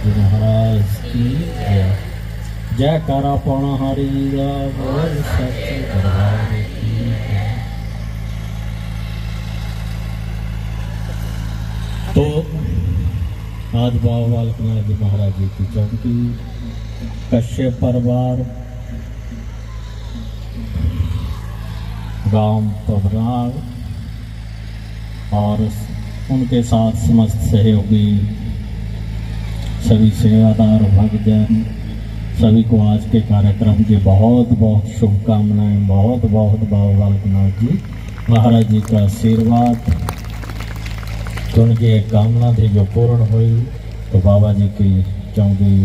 जी महाराज की जय। जय करा पौना हरि बोल सच्चे दरबार की जय। तो आज बाबा बालकनाथ जी महाराज जी की चौकी कश्यप परिवार गांव पबरार और उनके साथ समस्त सहयोगी सभी सेवादार भक्तजन सभी को आज के कार्यक्रम की बहुत बहुत शुभकामनाएं। बहुत बहुत बाबा बालकनाथ जी महाराज जी का आशीर्वाद। तो उनकी एक कामना थी जो पूर्ण हुई, तो बाबा जी की चौकी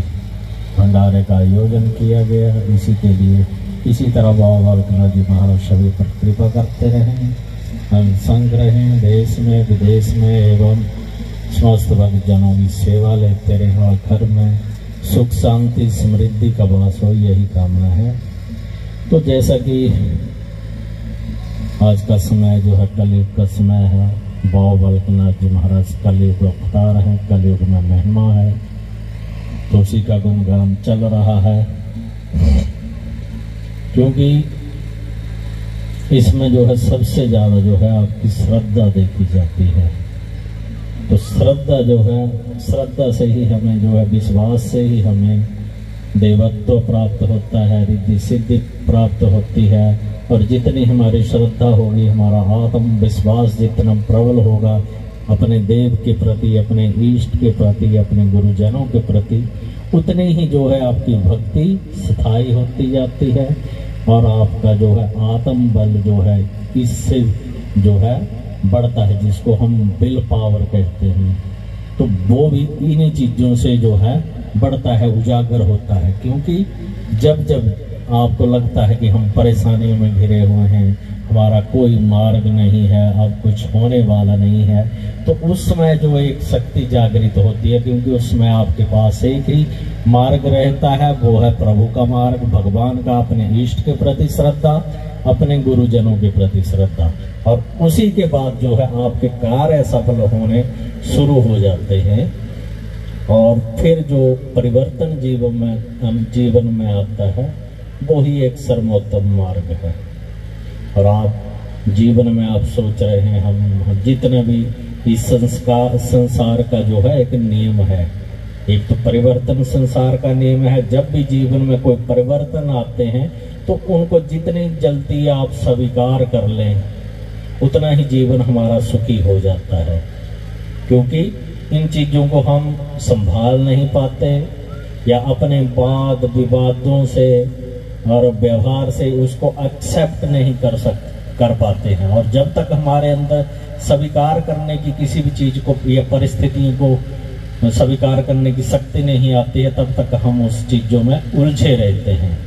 भंडारे का आयोजन किया गया। इसी के लिए इसी तरह बाबा बालकनाथ जी महाराज सभी पर कृपा करते रहें, हम संग रहें, देश में विदेश में एवं समस्त भक्तजनों की सेवा लेते रहें और घर में सुख शांति समृद्धि का वास हो, यही कामना है। तो जैसा कि आज का समय जो है कलयुग का समय है, बाबा बालकनाथ जी महाराज कलयुग अवतार है, कलयुग में महिमा है, तो उसी का गुणगान चल रहा है। क्योंकि इसमें जो है सबसे ज्यादा जो है आपकी श्रद्धा देखी जाती है। तो श्रद्धा जो है, श्रद्धा से ही हमें जो है, विश्वास से ही हमें देवत्व प्राप्त होता है, रिद्धि सिद्धि प्राप्त होती है। और जितनी हमारी श्रद्धा होगी, हमारा आत्म विश्वास जितना प्रबल होगा अपने देव के प्रति, अपने इष्ट के प्रति, अपने गुरुजनों के प्रति, उतनी ही जो है आपकी भक्ति स्थायी होती जाती है और आपका जो है आत्म बल जो है इससे जो है बढ़ता है, जिसको हम विल पावर कहते हैं। तो वो भी इन्हीं चीजों से जो है बढ़ता है, उजागर होता है। क्योंकि जब जब आपको लगता है कि हम परेशानियों में घिरे हुए हैं, हमारा कोई मार्ग नहीं है, अब कुछ होने वाला नहीं है, तो उस समय जो एक शक्ति जागृत होती है। क्योंकि उसमें आपके पास एक ही मार्ग रहता है, वो है प्रभु का मार्ग, भगवान का, अपने इष्ट के प्रति श्रद्धा, अपने गुरुजनों के प्रति श्रद्धा। और उसी के बाद जो है आपके कार्य सफल होने शुरू हो जाते हैं और फिर जो परिवर्तन जीवन में आता है वो ही एक सर्वोत्तम मार्ग है। और आप जीवन में आप सोच रहे हैं, हम जितने भी इस संसार का जो है एक नियम है, एक तो परिवर्तन संसार का नियम है। जब भी जीवन में कोई परिवर्तन आते हैं तो उनको जितनी जल्दी आप स्वीकार कर लें उतना ही जीवन हमारा सुखी हो जाता है। क्योंकि इन चीजों को हम संभाल नहीं पाते या अपने वाद विवादों से और व्यवहार से उसको एक्सेप्ट नहीं कर पाते हैं। और जब तक हमारे अंदर स्वीकार करने की किसी भी चीज को या परिस्थितियों को स्वीकार करने की शक्ति नहीं आती है, तब तक हम उस चीजों में उलझे रहते हैं।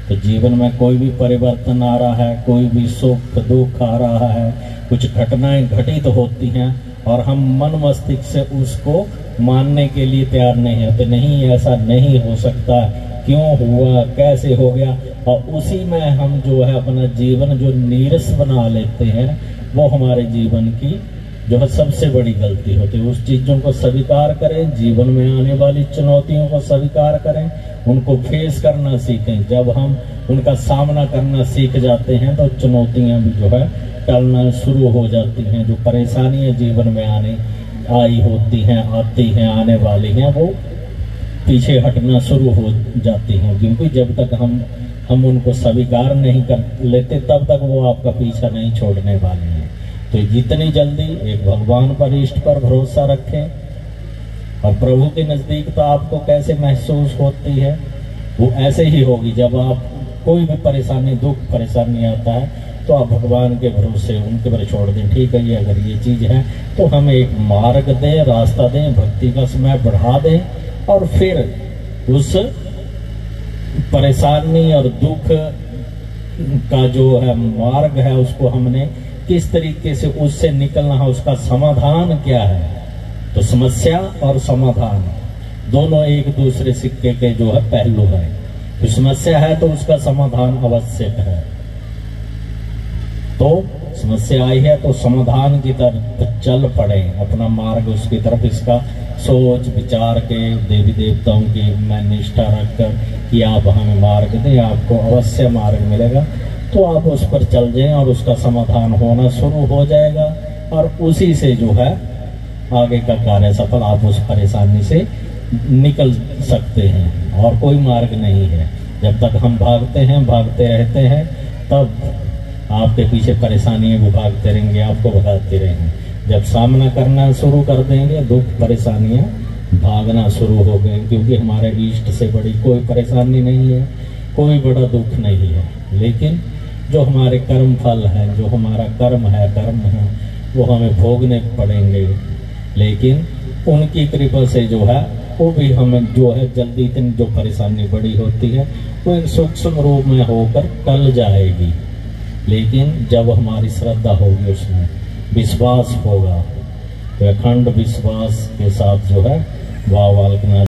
तो जीवन में कोई भी परिवर्तन आ रहा है, कोई भी सुख दुख आ रहा है, कुछ घटनाएं घटित होती हैं और हम मन मस्तिष्क से उसको मानने के लिए तैयार नहीं होते। नहीं, ऐसा नहीं हो सकता, क्यों हुआ, कैसे हो गया, और उसी में हम जो है अपना जीवन जो नीरस बना लेते हैं, वो हमारे जीवन की जो है सबसे बड़ी गलती होती है। उस चीजों को स्वीकार करें, जीवन में आने वाली चुनौतियों को स्वीकार करें, उनको फेस करना सीखें। जब हम उनका सामना करना सीख जाते हैं तो चुनौतियां भी जो है टलना शुरू हो जाती हैं। जो परेशानियां जीवन में आई होती हैं, आती हैं, आने वाली हैं, वो पीछे हटना शुरू हो जाती हैं। क्योंकि जब तक हम उनको स्वीकार नहीं कर लेते तब तक वो आपका पीछा नहीं छोड़ने वाले हैं। तो जितनी जल्दी एक भगवान पर, इष्ट पर भरोसा रखें। और प्रभु के नजदीक तो आपको कैसे महसूस होती है, वो ऐसे ही होगी। जब आप कोई भी परेशानी, दुख परेशानी आता है तो आप भगवान के भरोसे उनके पर छोड़ दें। ठीक है, ये अगर ये चीज है तो हमें एक मार्ग दें, रास्ता दें, भक्ति का समय बढ़ा दें और फिर उस परेशानी और दुख का जो है मार्ग है उसको हमने किस तरीके से उससे निकलना है, उसका समाधान क्या है। तो समस्या और समाधान दोनों एक दूसरे सिक्के के जो है पहलू है। तो समस्या है तो उसका समाधान आवश्यक है। तो समस्या आई है तो समाधान की तरफ चल पड़े, अपना मार्ग उसकी तरफ, इसका सोच विचार के देवी देवताओं की मैं निष्ठा रखकर कि आप हमें मार्ग दें, आपको अवश्य मार्ग मिलेगा, तो आप उस पर चल जाएं और उसका समाधान होना शुरू हो जाएगा और उसी से जो है आगे का कार्य सफल, आप उस परेशानी से निकल सकते हैं और कोई मार्ग नहीं है। जब तक हम भागते हैं, भागते रहते हैं, तब आपके पीछे परेशानियां भी भागते रहेंगे, आपको भगाते रहेंगे। जब सामना करना शुरू कर देंगे, दुख परेशानियां भागना शुरू हो गए, क्योंकि हमारे इष्ट से बड़ी कोई परेशानी नहीं है, कोई बड़ा दुख नहीं है। लेकिन जो हमारे कर्म फल है, जो हमारा कर्म है, वो हमें भोगने पड़ेंगे। लेकिन उनकी कृपा से जो है वो भी हमें जो है जल्दी इतनी जो परेशानी बड़ी होती है वो एक सूक्ष्म रूप में होकर टल जाएगी। लेकिन जब हमारी श्रद्धा होगी, उसमें विश्वास होगा, तो अखंड विश्वास के साथ जो है वाल्मीकि